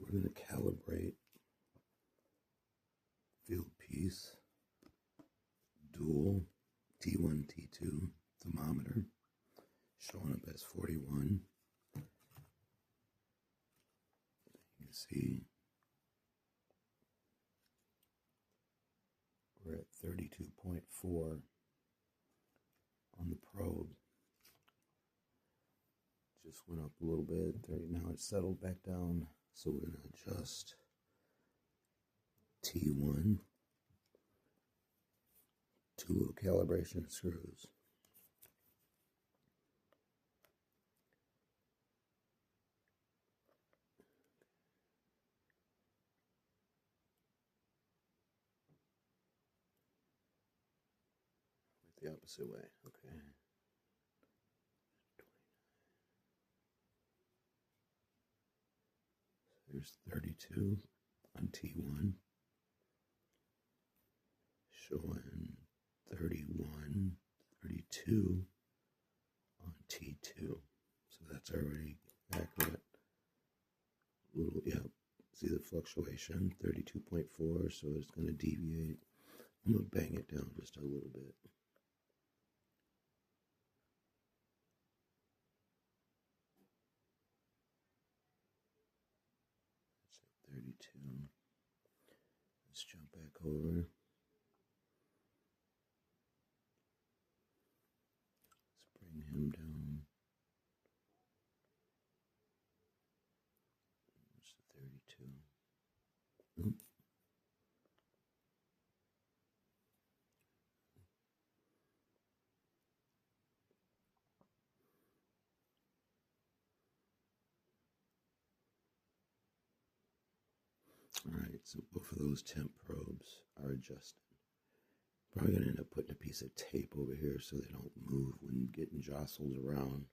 we're going to calibrate field piece, dual T1, T2 thermometer, showing up as 41. You can see we're at 32.4 on the probe. Just went up a little bit. Now it's settled back down. So we're going to adjust T1, 2 little calibration screws. The opposite way, okay. There's 32 on T1, showing 31, 32 on T2. So that's already accurate. Little, yeah, see the fluctuation, 32.4, so it's going to deviate. I'm going to bang it down just a little bit. That's at 32. Let's jump back over. Let's bring him down. What's the 32? Oop. Alright, so both of those temp probes are adjusted. Probably going to end up putting a piece of tape over here so they don't move when getting jostled around.